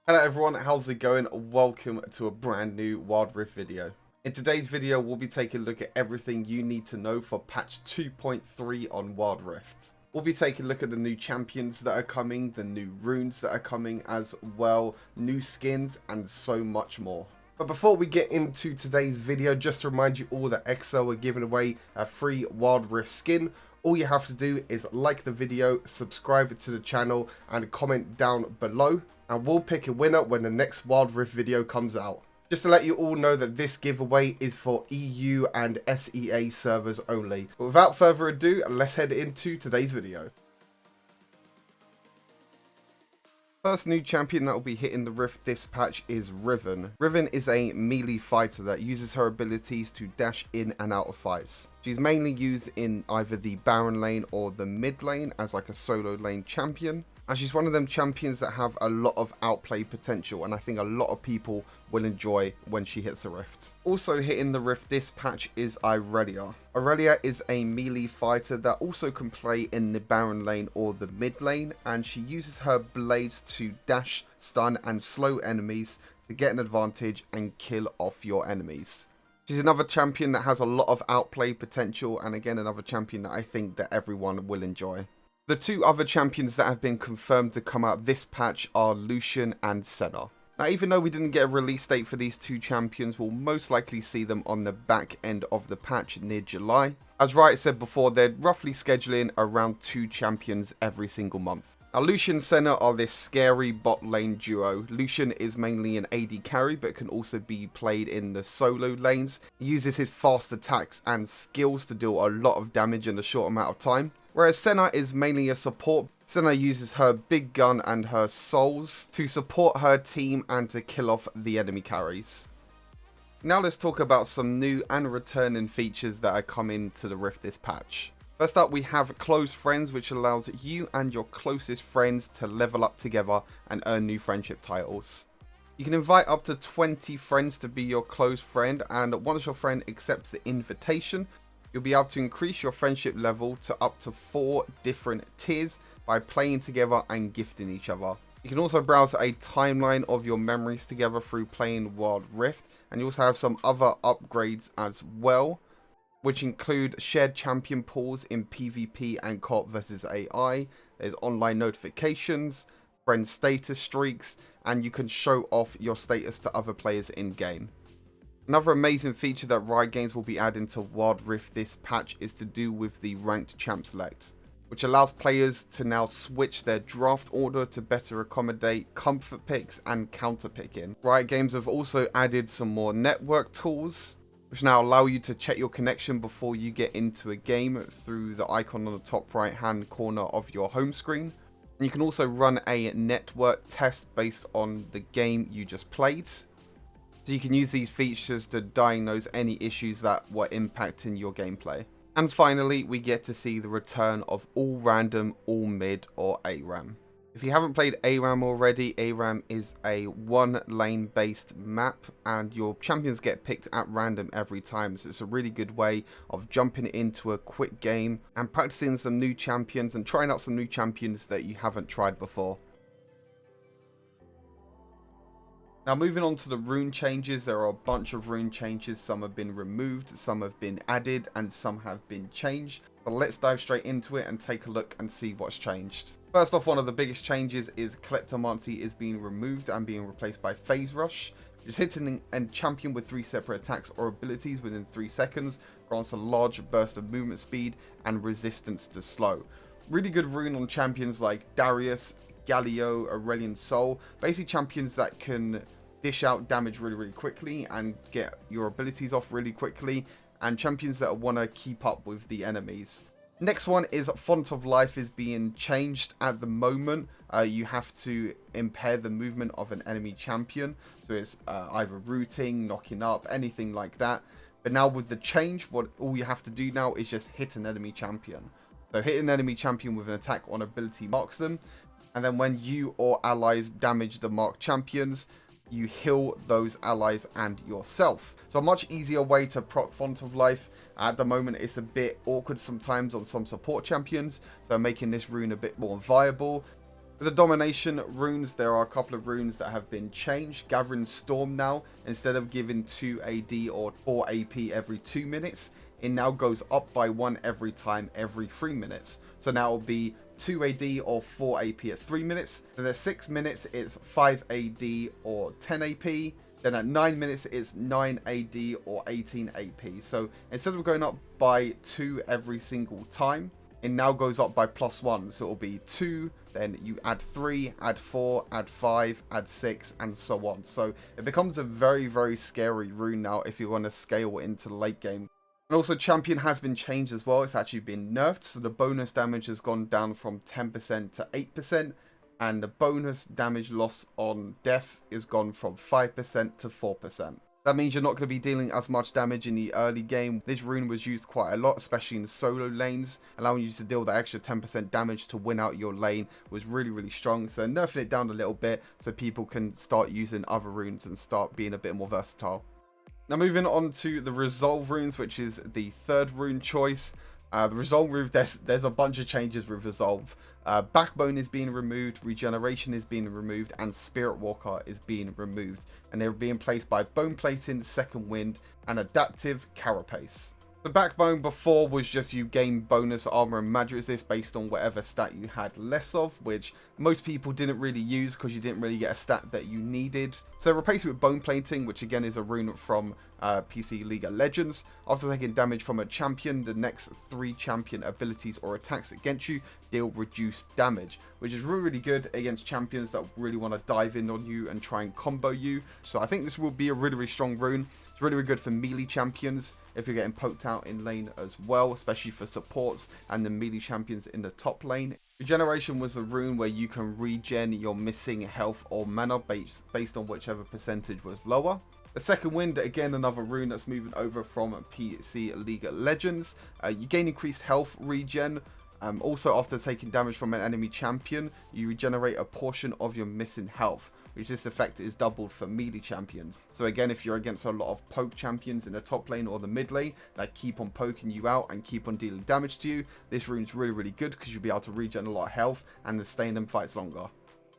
Hello everyone, how's it going? Welcome to a brand new Wild Rift video. In today's video, we'll be taking a look at everything you need to know for patch 2.3 on Wild Rift. We'll be taking a look at the new champions that are coming, the new runes that are coming as well, new skins, and so much more. But before we get into today's video, just to remind you all that XL are giving away a free Wild Rift skin. All you have to do is like the video, subscribe to the channel, and comment down below. And we'll pick a winner when the next Wild Rift video comes out. Just to let you all know that this giveaway is for EU and SEA servers only. But without further ado, let's head into today's video. First new champion that will be hitting the Rift this patch is Riven. Riven is a melee fighter that uses her abilities to dash in and out of fights. She's mainly used in either the Baron lane or the mid lane as like a solo lane champion. And she's one of them champions that have a lot of outplay potential, and I think a lot of people will enjoy when she hits the Rift. Also hitting the Rift this patch is Irelia. Irelia is a melee fighter that also can play in the Baron lane or the mid lane, and she uses her blades to dash, stun and slow enemies to get an advantage and kill off your enemies. She's another champion that has a lot of outplay potential, and again another champion that I think that everyone will enjoy. The two other champions that have been confirmed to come out this patch are Lucian and Senna. Now, even though we didn't get a release date for these two champions, we'll most likely see them on the back end of the patch near July. As Riot said before, they're roughly scheduling around 2 champions every single month. Now, Lucian and Senna are this scary bot lane duo. Lucian is mainly an AD carry, but can also be played in the solo lanes. He uses his fast attacks and skills to deal a lot of damage in a short amount of time. Whereas Senna is mainly a support. Senna uses her big gun and her souls to support her team and to kill off the enemy carries. Now let's talk about some new and returning features that are coming to the Rift this patch. First up, we have Close Friends, which allows you and your closest friends to level up together and earn new friendship titles. You can invite up to 20 friends to be your close friend, and once your friend accepts the invitation, you'll be able to increase your friendship level to up to 4 different tiers by playing together and gifting each other. You can also browse a timeline of your memories together through playing Wild Rift, and you also have some other upgrades as well, which include shared champion pools in PvP and co-op versus AI. There's online notifications, friend status streaks, and you can show off your status to other players in game. Another amazing feature that Riot Games will be adding to Wild Rift this patch is to do with the ranked champ select, which allows players to now switch their draft order to better accommodate comfort picks and counter picking. Riot Games have also added some more network tools, which now allow you to check your connection before you get into a game through the icon on the top right hand corner of your home screen. And you can also run a network test based on the game you just played. So you can use these features to diagnose any issues that were impacting your gameplay. And finally, we get to see the return of all random, all mid, or ARAM. If you haven't played ARAM already, ARAM is a 1 lane based map, and your champions get picked at random every time. So it's a really good way of jumping into a quick game and practicing some new champions and trying out some new champions that you haven't tried before. Now moving on to the rune changes, there are a bunch of rune changes. Some have been removed, some have been added, and some have bbeen changed. But let's dive straight into it and take a look and see what's changed. First off, one of the biggest changes is Kleptomancy is being removed and being replaced by Phase Rush. Just hitting a champion with 3 separate attacks or abilities within 3 seconds grants a large burst of movement speed and resistance to slow. Really good rune on champions like Darius, Galio, Aurelian Soul, basically champions that can dish out damage really quickly and get your abilities off really quickly, and champions that want to keep up with the enemies. Next one is Font of Life is being changed at the moment. You have to impair the movement of an enemy champion, so it's either rooting, knocking up, anything like that. But now with the change, all you have to do now is just hit an enemy champion. So hit an enemy champion with an attack on ability marks them, and then when you or allies damage the marked champions, you heal those allies and yourself. So a much easier way to proc Font of Life. At the moment it's a bit awkward sometimes on some support champions, so making this rune a bit more viable. For the domination runes, there are a couple of runes that have been changed. Gathering Storm now, instead of giving 2 AD or 4 AP every 2 minutes, it now goes up by 1 every time every 3 minutes. So now it'll be 2 AD or 4 AP at 3 minutes. Then at 6 minutes, it's 5 AD or 10 AP. Then at 9 minutes, it's 9 AD or 18 AP. So instead of going up by 2 every single time, it now goes up by +1. So it'll be 2, then you add 3, add 4, add 5, add 6, and so on. So it becomes a very, very scary rune now if you want to scale into the late game. And also, champion has been changed as well. It's actually been nerfed. So the bonus damage has gone down from 10% to 8%. And the bonus damage loss on death is gone from 5% to 4%. That means you're not going to be dealing as much damage in the early game. This rune was used quite a lot, especially in solo lanes. Allowing you to deal that extra 10% damage to win out your lane was really, really strong. So nerfing it down a little bit so people can start using other runes and start being a bit more versatile. Now moving on to the Resolve runes, which is the third rune choice. The Resolve rune, there's a bunch of changes with Resolve. Backbone is being removed, Regeneration is being removed, and Spirit Walker is being removed. And they're being placed by Bone Plating, Second Wind, and Adaptive Carapace. The Backbone before was just you gain bonus armor and magic resist based on whatever stat you had less of, which most people didn't really use because you didn't really get a stat that you needed. So replace it with Bone Plating, which again is a rune from PC League of Legends. After taking damage from a champion, the next 3 champion abilities or attacks against you deal reduced damage, which is really, really good against champions that really want to dive in on you and try and combo you. So I think this will be a really, really strong rune. It's really, really good for melee champions if you're getting poked out in lane as well, especially for supports and the melee champions in the top lane. Regeneration was a rune where you can regen your missing health or mana based on whichever percentage was lower. The Second Wind, again, another rune that's moving over from PC League of Legends. You gain increased health regen. Also, after taking damage from an enemy champion, you regenerate a portion of your missing health, which this effect is doubled for melee champions. So again, if you're against a lot of poke champions in the top lane or the mid lane that keep on poking you out and keep on dealing damage to you, this rune's really, really good because you'll be able to regen a lot of health and stay in them fights longer.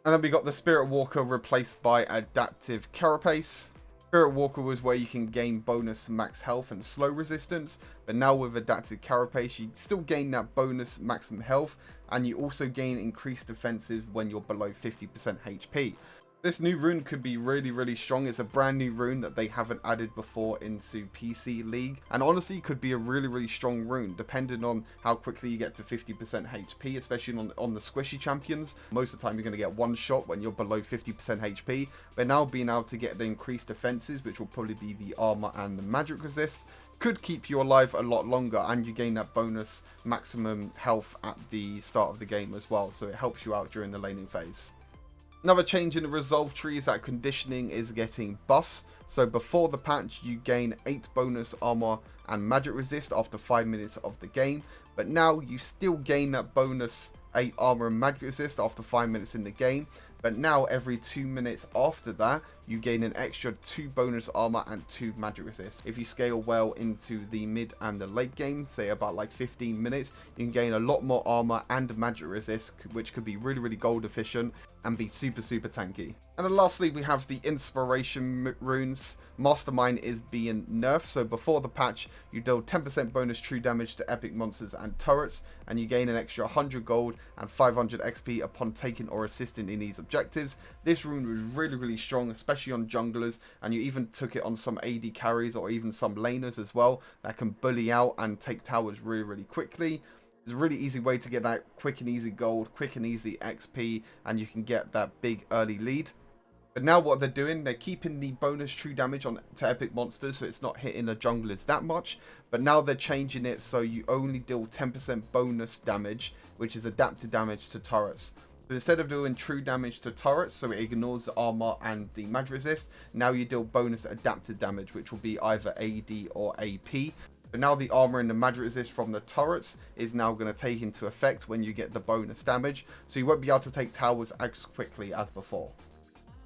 And then we got the Spirit Walker replaced by Adaptive Carapace. Spirit Walker was where you can gain bonus max health and slow resistance, but now with Adaptive Carapace you still gain that bonus maximum health, and you also gain increased defenses when you're below 50% HP. This new rune could be really, really strong. It's a brand new rune that they haven't added before into PC League, and honestly could be a really, really strong rune depending on how quickly you get to 50% HP, especially on the squishy champions. Most of the time you're going to get one shot when you're below 50% HP, but now being able to get the increased defenses, which will probably be the armor and the magic resist, could keep you alive a lot longer, and you gain that bonus maximum health at the start of the game as well, so it helps you out during the laning phase. Another change in the Resolve tree is that conditioning is getting buffs. So before the patch, you gain 8 bonus armor and magic resist after 5 minutes of the game. But now you still gain that bonus 8 armor and magic resist after 5 minutes in the game. But now every 2 minutes after that, you gain an extra 2 bonus armor and 2 magic resist. If you scale well into the mid and the late game, say about like 15 minutes, you can gain a lot more armor and magic resist, which could be really, really gold efficient and be super, super tanky. And then lastly, we have the inspiration runes. Mastermind is being nerfed. So before the patch, you deal 10% bonus true damage to epic monsters and turrets, and you gain an extra 100 gold and 500 XP upon taking or assisting in these objectives. This rune was really, really strong, especially on junglers, and you even took it on some AD carries or even some laners as well that can bully out and take towers really, really quickly. It's a really easy way to get that quick and easy gold, quick and easy XP, and you can get that big early lead. But now what they're doing, they're keeping the bonus true damage on to epic monsters, so it's not hitting the junglers that much. But now they're changing it so you only deal 10% bonus damage, which is adapted damage to turrets. So instead of doing true damage to turrets, so it ignores the armor and the magic resist, now you deal bonus adapted damage, which will be either AD or AP. But now the armor and the magic resist from the turrets is now going to take into effect when you get the bonus damage, so you won't be able to take towers as quickly as before.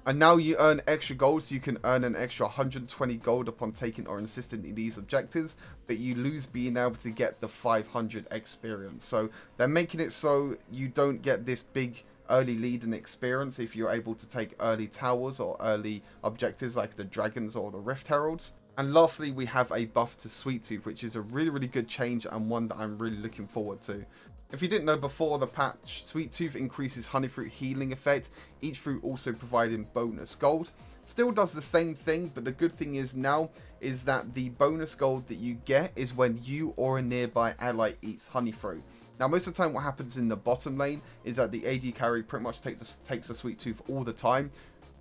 And now you earn extra gold, so you can earn an extra 120 gold upon taking or assisting in these objectives, but you lose being able to get the 500 experience. So they're making it so you don't get this big early lead and experience if you're able to take early towers or early objectives like the dragons or the Rift Heralds. And lastly, we have a buff to Sweet Tooth, which is a really good change and one that I'm really looking forward to. If you didn't know before the patch, Sweet Tooth increases honey fruit healing effect, each fruit also providing bonus gold. Still does the same thing, but the good thing is now is that the bonus gold that you get is when you or a nearby ally eats honey fruit. Now, most of the time what happens in the bottom lane is that the AD carry pretty much takes a Sweet Tooth all the time.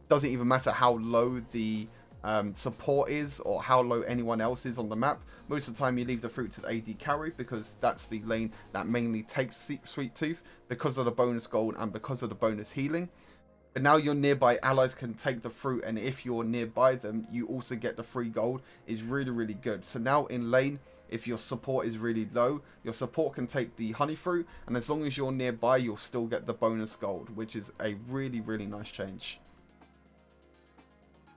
Doesn't even matter how low the support is or how low anyone else is on the map. Most of the time you leave the fruit to the AD carry because that's the lane that mainly takes Sweet Tooth because of the bonus gold and because of the bonus healing. But now your nearby allies can take the fruit, and if you're nearby them, you also get the free gold. Is really good. So now in lane, if your support is really low, your support can take the honey fruit, and as long as you're nearby, you'll still get the bonus gold, which is a really nice change.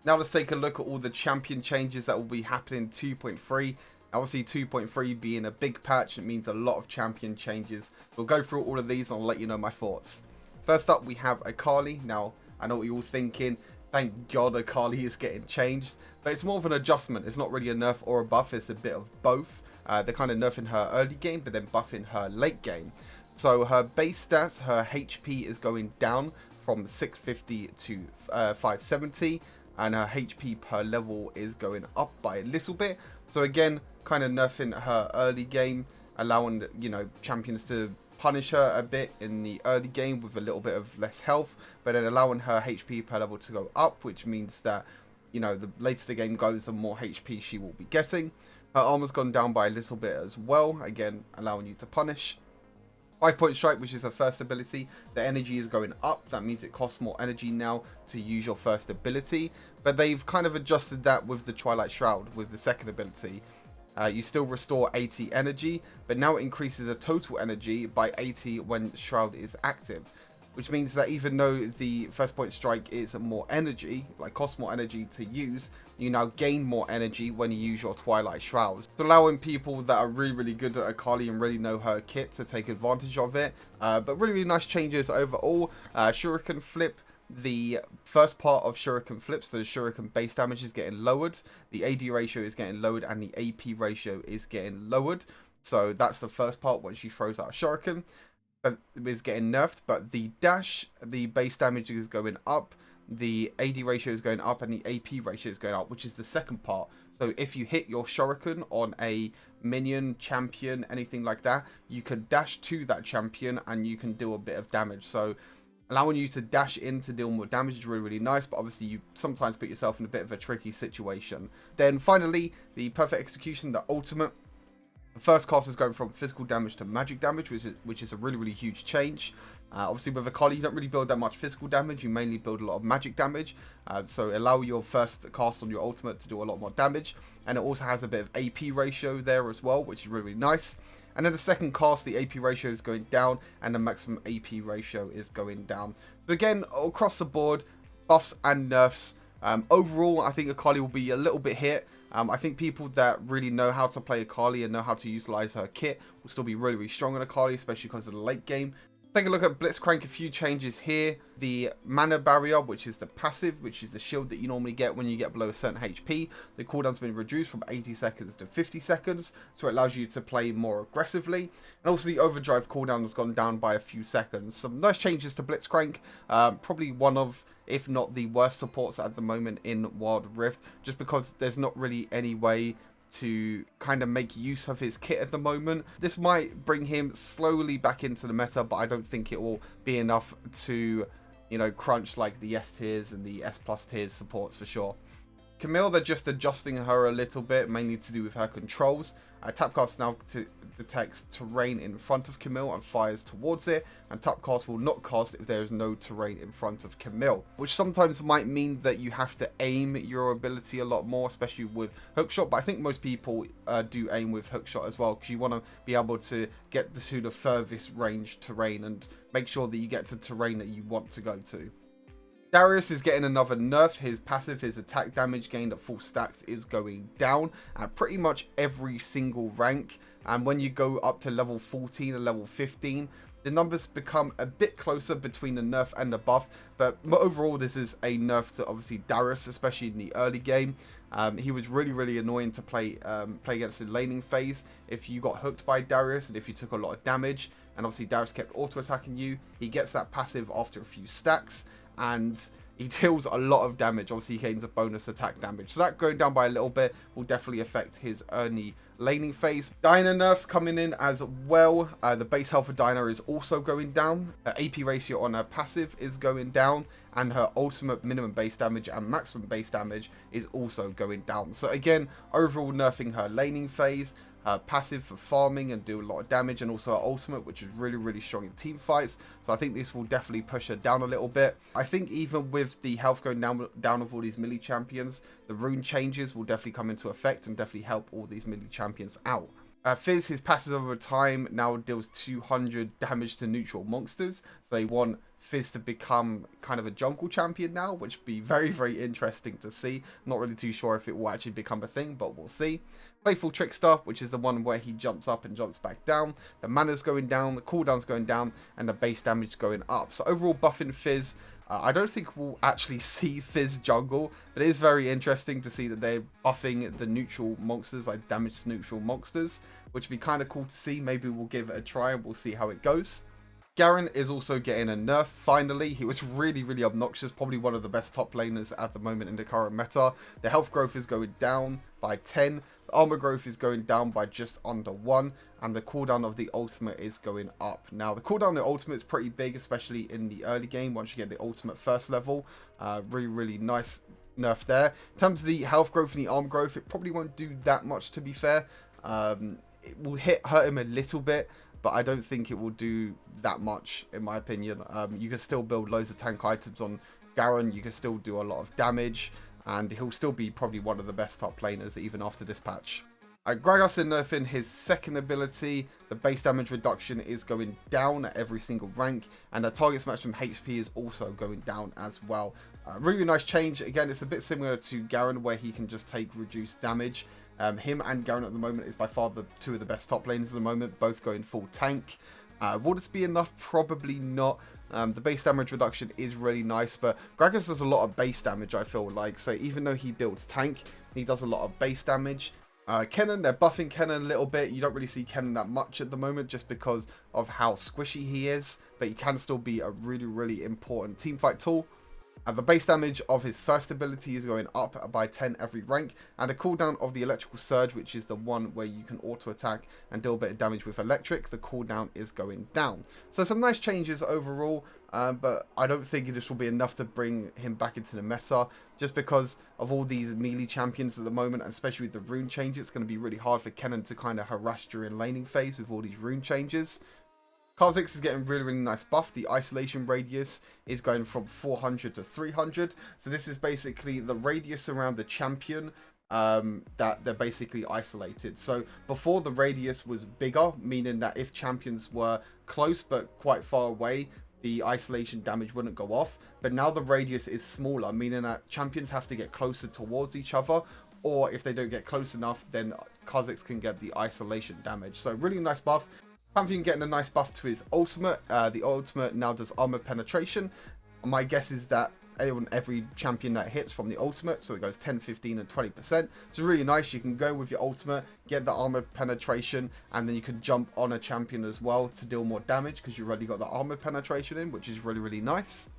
Now let's take a look at all the champion changes that will be happening in 2.3. Obviously 2.3 being a big patch, it means a lot of champion changes. We'll go through all of these and I'll let you know my thoughts. First up, we have Akali. Now, I know what you're all thinking. Thank God Akali is getting changed. But it's more of an adjustment. It's not really a nerf or a buff. It's a bit of both. They're kind of nerfing her early game, but then buffing her late game. So her base stats, her HP is going down from 650 to 570. And her HP per level is going up by a little bit. So again, kind of nerfing her early game, allowing, you know, champions to punish her a bit in the early game with a little bit of less health, but then allowing her HP per level to go up, which means that, you know, the later the game goes, the more HP she will be getting. Her armor's gone down by a little bit as well, again, allowing you to punish. 5-point strike, which is her first ability, the energy is going up. That means it costs more energy now to use your first ability, but they've kind of adjusted that with the Twilight Shroud with the second ability. You still restore 80 energy, but now it increases the total energy by 80 when Shroud is active, which means that even though the first point strike is more energy, like costs more energy to use, you now gain more energy when you use your Twilight Shrouds. So allowing people that are really good at Akali and really know her kit to take advantage of it. But really nice changes overall. Shuriken flip. The first part of Shuriken flips, so the Shuriken base damage is getting lowered, the AD ratio is getting lowered, and the AP ratio is getting lowered. So that's the first part when she throws out a Shuriken. But is getting nerfed, but the dash, the base damage is going up, the AD ratio is going up, and the AP ratio is going up, which is the second part. So if you hit your Shuriken on a minion, champion, anything like that, you can dash to that champion and you can do a bit of damage. So allowing you to dash in to deal more damage is really nice, but obviously you sometimes put yourself in a bit of a tricky situation. Then finally, the perfect execution, the ultimate. The first cast is going from physical damage to magic damage, which is a really huge change. Obviously with Akali, you don't really build that much physical damage, you mainly build a lot of magic damage. So allow your first cast on your ultimate to do a lot more damage. And it also has a bit of AP ratio there as well, which is really nice. And then the second cast, the AP ratio is going down and the maximum AP ratio is going down. So again, across the board, buffs and nerfs. Overall, I think Akali will be a little bit hit. I think people that really know how to play Akali and know how to utilize her kit will still be really strong on Akali, especially because of the late game. Take a look at Blitzcrank, a few changes here. The mana barrier, which is the passive, which is the shield that you normally get when you get below a certain HP. The cooldown's been reduced from 80 seconds to 50 seconds, so it allows you to play more aggressively. And also the overdrive cooldown has gone down by a few seconds. Some nice changes to Blitzcrank. Probably one of, if not the worst supports at the moment in Wild Rift, just because there's not really any way to kind of make use of his kit at the moment. This might bring him slowly back into the meta, but I don't think it will be enough to, you know, crunch like the S tiers and the S plus tiers supports for sure. Camille, they're just adjusting her a little bit, mainly to do with her controls. Tapcast now detects terrain in front of Camille and fires towards it, and Tapcast will not cast if there is no terrain in front of Camille, which sometimes might mean that you have to aim your ability a lot more, especially with hookshot. But I think most people do aim with hookshot as well, because you want to be able to get to the furthest range terrain and make sure that you get to terrain that you want to go to. Darius is getting another nerf. His passive, his attack damage gained at full stacks, is going down at pretty much every single rank. And when you go up to level 14 and level 15, the numbers become a bit closer between the nerf and the buff, but overall this is a nerf to obviously Darius, especially in the early game. He was really annoying to play against the laning phase if you got hooked by Darius and if you took a lot of damage, and obviously Darius kept auto attacking you. He gets that passive after a few stacks and he deals a lot of damage. Obviously he gains a bonus attack damage, so that going down by a little bit will definitely affect his early laning phase. Diana nerfs coming in as well. The base health of Diana is also going down. Her AP ratio on her passive is going down, and her ultimate minimum base damage and maximum base damage is also going down. So again, overall nerfing her laning phase. Passive for farming and do a lot of damage, and also her ultimate, which is really strong in team fights. So I think this will definitely push her down a little bit. I think even with the health going down of all these melee champions, the rune changes will definitely come into effect and definitely help all these melee champions out. Fizz, his passive over time now deals 200 damage to neutral monsters. So they want Fizz to become kind of a jungle champion now, which would be very interesting to see. Not really too sure if it will actually become a thing, but we'll see. Playful Trickster, which is the one where he jumps up and jumps back down. The mana's going down, the cooldown's going down, and the base damage going up. So overall buffing Fizz. I don't think we'll actually see Fizz jungle, but it is very interesting to see that they're buffing the neutral monsters, like damage to neutral monsters, which would be kind of cool to see. Maybe we'll give it a try and we'll see how it goes. Garen is also getting a nerf, finally. He was really obnoxious, probably one of the best top laners at the moment in the current meta. The health growth is going down by 10, the armor growth is going down by just under 1, and the cooldown of the ultimate is going up. Now, the cooldown of the ultimate is pretty big, especially in the early game, once you get the ultimate first level. Really nice nerf there. In terms of the health growth and the armor growth, it probably won't do that much, to be fair. It will hurt him a little bit, but I don't think it will do that much, in my opinion. You can still build loads of tank items on Garen. You can still do a lot of damage, and he'll still be probably one of the best top laners even after this patch. Gragas is nerfing his second ability. The base damage reduction is going down at every single rank, and the target's maximum HP is also going down as well. Really nice change. Again, it's a bit similar to Garen, where he can just take reduced damage. Him and Garen at the moment is by far the two of the best top laners at the moment, both going full tank. Will this be enough? Probably not. The base damage reduction is really nice, but Gragas does a lot of base damage, I feel like. So even though he builds tank, he does a lot of base damage. Kennen, they're buffing Kennen a little bit. You don't really see Kennen that much at the moment just because of how squishy he is, but he can still be a really important teamfight tool. The base damage of his first ability is going up by 10 every rank, and the cooldown of the electrical surge, which is the one where you can auto attack and deal a bit of damage with electric, the cooldown is going down. So some nice changes overall, but I don't think this will be enough to bring him back into the meta, just because of all these melee champions at the moment, and especially with the rune changes. It's going to be really hard for Kennen to kind of harass during laning phase with all these rune changes. Kha'Zix is getting really nice buff. The isolation radius is going from 400 to 300. So this is basically the radius around the champion that they're basically isolated. So before, the radius was bigger, meaning that if champions were close but quite far away, the isolation damage wouldn't go off. But now the radius is smaller, meaning that champions have to get closer towards each other, or if they don't get close enough, then Kha'Zix can get the isolation damage. So really nice buff. Pantheon getting a nice buff to his ultimate. The ultimate now does armor penetration. My guess is that every champion that hits from the ultimate, so it goes 10, 15, and 20%. It's really nice. You can go with your ultimate, get the armor penetration, and then you can jump on a champion as well to deal more damage because you've already got the armor penetration in, which is really nice.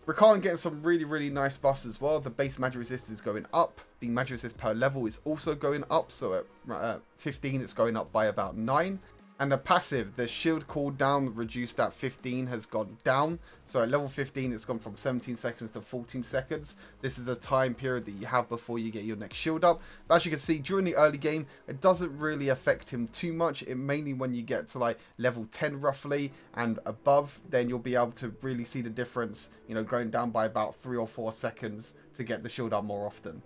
Rakan getting some really nice buffs as well. The base magic resist is going up. The magic resist per level is also going up. So at 15, it's going up by about 9. And the passive, the shield cooldown reduced at 15 has gone down. So at level 15, it's gone from 17 seconds to 14 seconds. This is the time period that you have before you get your next shield up. But as you can see, during the early game, it doesn't really affect him too much. It mainly when you get to like level 10 roughly and above, then you'll be able to really see the difference, you know, going down by about 3 or 4 seconds to get the shield up more often.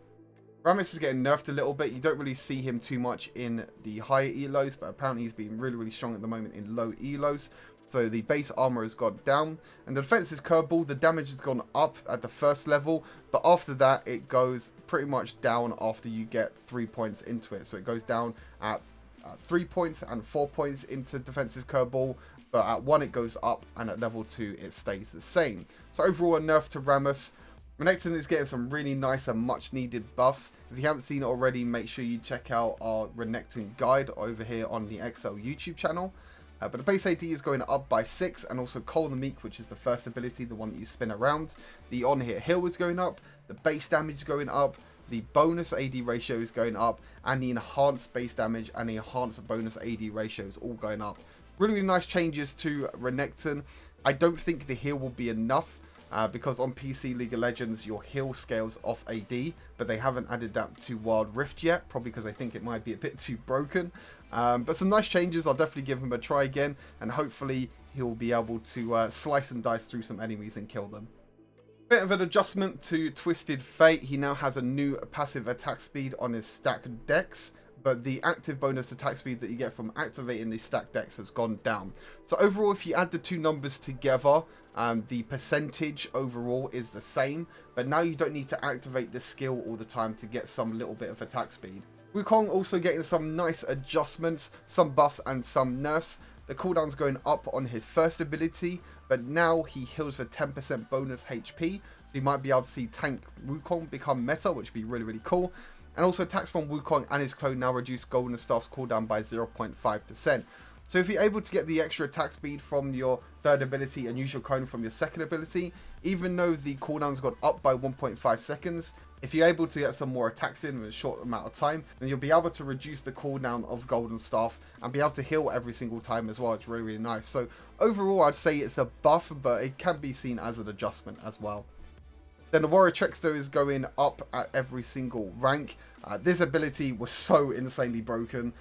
Rammus is getting nerfed a little bit. You don't really see him too much in the higher elos, but apparently he's been really strong at the moment in low elos. So the base armor has gone down, and the defensive curveball, the damage has gone up at the first level, but after that it goes pretty much down after you get 3 points into it. So it goes down at 3 points and 4 points into defensive curveball, but at 1 it goes up, and at level 2 it stays the same. So overall a nerf to Rammus. Renekton is getting some really nice and much needed buffs. If you haven't seen it already, make sure you check out our Renekton guide over here on the XL YouTube channel. But the base AD is going up by 6, and also Cold the Meek, which is the first ability, the one that you spin around. The on-hit heal is going up, the base damage is going up, the bonus AD ratio is going up, and the enhanced base damage and the enhanced bonus AD ratio is all going up. Really, really nice changes to Renekton. I don't think the heal will be enough. Because on PC League of Legends, your heal scales off AD, but they haven't added that to Wild Rift yet, probably because they think it might be a bit too broken. But some nice changes. I'll definitely give him a try again, and hopefully he'll be able to slice and dice through some enemies and kill them. Bit of an adjustment to Twisted Fate. He now has a new passive attack speed on his stack dex, but the active bonus attack speed that you get from activating the stack dex has gone down. So overall, if you add the two numbers together, the percentage overall is the same, but now you don't need to activate this skill all the time to get some little bit of attack speed. Wukong also getting some nice adjustments, some buffs and some nerfs. The cooldown's going up on his first ability, but now he heals for 10% bonus HP, so you might be able to see tank Wukong become meta, which would be really, really cool. And also attacks from Wukong and his clone now reduce Golden Staff's cooldown by 0.5%. So if you're able to get the extra attack speed from your third ability and use your clone from your second ability, even though the cooldown's gone up by 1.5 seconds, if you're able to get some more attacks in a short amount of time, then you'll be able to reduce the cooldown of Golden Staff and be able to heal every single time as well. It's really, really nice. So overall, I'd say it's a buff, but it can be seen as an adjustment as well. Then the Warrior Trickster is going up at every single rank. This ability was so insanely broken.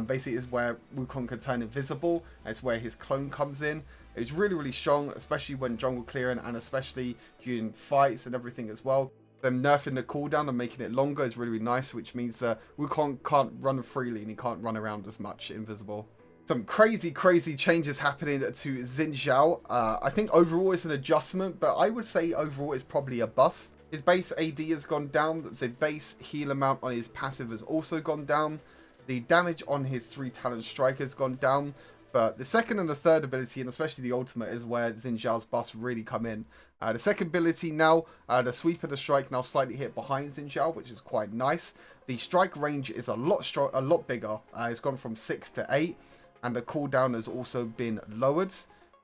Basically, is where Wukong can turn invisible. It's where his clone comes in. It's really, really strong, especially when jungle clearing and especially during fights and everything as well. Them nerfing the cooldown and making it longer is really, really nice, which means that Wukong can't run freely and he can't run around as much invisible. Some crazy, crazy changes happening to Xin Zhao. I think overall it's an adjustment, but I would say overall it's probably a buff. His base AD has gone down. The base heal amount on his passive has also gone down. The damage on his 3 talent strike has gone down. But the second and the third ability, and especially the ultimate, is where Xin Zhao's buffs really come in. The second ability now, the sweep and the strike now slightly hit behind Xin Zhao, which is quite nice. The strike range is a lot bigger. It's gone from 6 to 8. And the cooldown has also been lowered.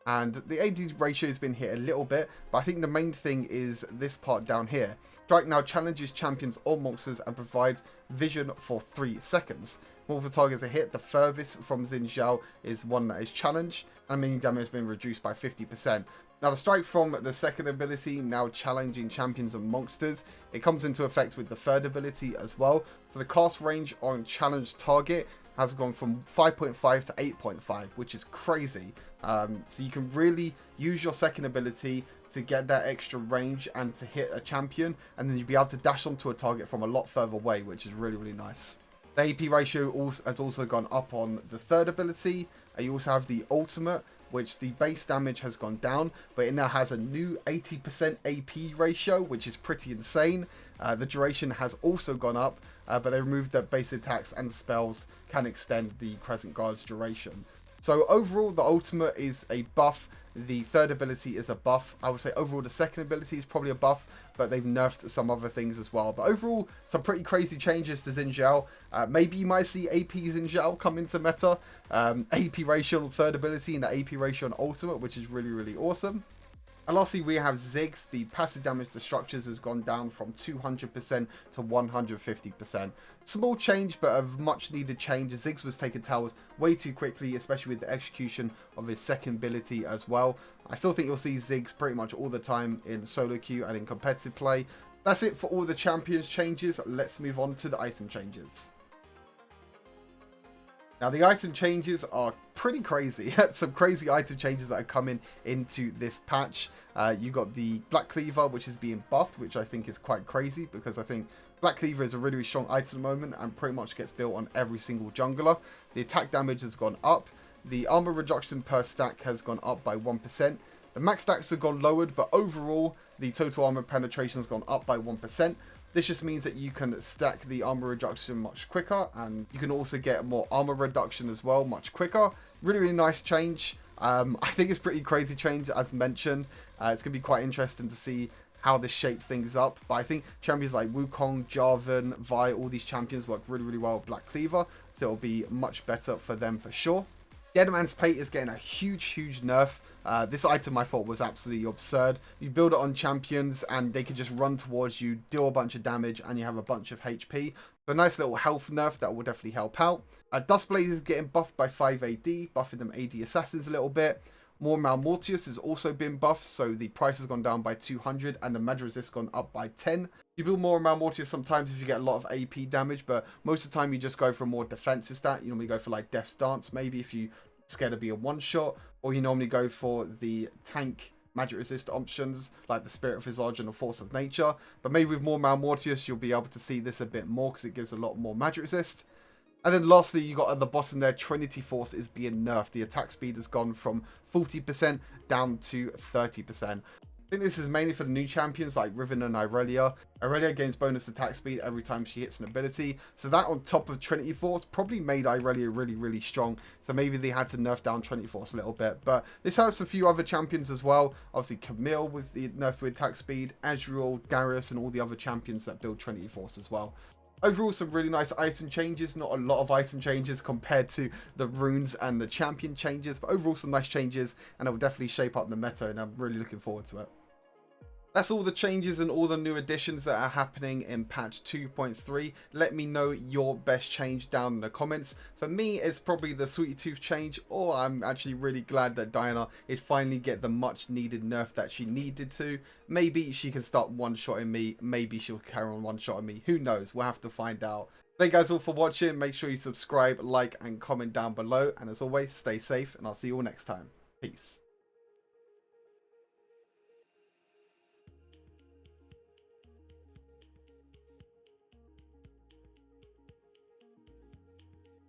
And the AD ratio has been hit a little bit, but I think the main thing is this part down here. Strike now challenges champions or monsters and provides vision for 3 seconds. Multiple targets are hit. The furthest from Xin Zhao is one that is challenged, and mini damage has been reduced by 50%. Now the strike from the second ability, now challenging champions and monsters, it comes into effect with the third ability as well. So the cast range on challenged target has gone from 5.5 to 8.5, which is crazy. So you can really use your second ability to get that extra range and to hit a champion, and then you'll be able to dash onto a target from a lot further away, which is really, really nice. The AP ratio has also gone up on the third ability. You also have the ultimate, which the base damage has gone down, but it now has a new 80% AP ratio, which is pretty insane. The duration has also gone up, but they removed the base attacks and the spells can extend the Crescent Guard's duration. So overall, the ultimate is a buff. The third ability is a buff. I would say overall the second ability is probably a buff, but they've nerfed some other things as well. But overall, some pretty crazy changes to Xin Zhao. Maybe you might see AP Xin Zhao come into meta. AP ratio on third ability and the AP ratio on ultimate, which is really, really awesome. And lastly, we have Ziggs. The passive damage to structures has gone down from 200% to 150%. Small change, but a much needed change. Ziggs was taking towers way too quickly, especially with the execution of his second ability as well. I still think you'll see Ziggs pretty much all the time in solo queue and in competitive play. That's it for all the champions changes. Let's move on to the item changes. Now the item changes are pretty crazy. Some crazy item changes that are coming into this patch. You got the Black Cleaver, which is being buffed, which I think is quite crazy because I think Black Cleaver is a really, really strong item at the moment and pretty much gets built on every single jungler. The attack damage has gone up. The armor reduction per stack has gone up by 1%. The max stacks have gone lowered, but overall the total armor penetration has gone up by 1%. This just means that you can stack the armor reduction much quicker, and you can also get more armor reduction as well much quicker. Really, really nice change. I think it's pretty crazy change, as mentioned. It's going to be quite interesting to see how this shapes things up. But I think champions like Wukong, Jarvan, Vi, all these champions work really, really well with Black Cleaver. So it'll be much better for them for sure. Deadman's Plate is getting a huge nerf. This item I thought was absolutely absurd. You build it on champions and they can just run towards you, deal a bunch of damage, and you have a bunch of HP. So a nice little health nerf that will definitely help out. Duskblade is getting buffed by 5 AD, buffing them AD assassins a little bit. More Malmortius has also been buffed, so the price has gone down by 200 and the magic resist gone up by 10. You build more Malmortius sometimes if you get a lot of AP damage, but most of the time you just go for a more defensive stat. You normally go for like Death's Dance maybe if you're scared of being one shot, or you normally go for the tank magic resist options like the Spirit of Visage and the Force of Nature. But maybe with more Malmortius you'll be able to see this a bit more because it gives a lot more magic resist. And then lastly, you got at the bottom there, Trinity Force is being nerfed. The attack speed has gone from 40% down to 30%. I think this is mainly for the new champions like Riven and Irelia. Irelia gains bonus attack speed every time she hits an ability. So that on top of Trinity Force probably made Irelia really strong. So maybe they had to nerf down Trinity Force a little bit. But this helps a few other champions as well. Obviously Camille with the nerf with attack speed, Azrael, Darius and all the other champions that build Trinity Force as well. Overall, some really nice item changes. Not a lot of item changes compared to the runes and the champion changes. But overall, some nice changes. And it will definitely shape up the meta. And I'm really looking forward to it. That's all the changes and all the new additions that are happening in patch 2.3. Let me know your best change down in the comments. For me, it's probably the Sweet Tooth change, or I'm actually really glad that Diana is finally get the much needed nerf that she needed to. Maybe she can start one-shotting me. Maybe she'll carry on one-shotting me. Who knows? We'll have to find out. Thank you guys all for watching. Make sure you subscribe, like, and comment down below. And as always, stay safe, and I'll see you all next time. Peace.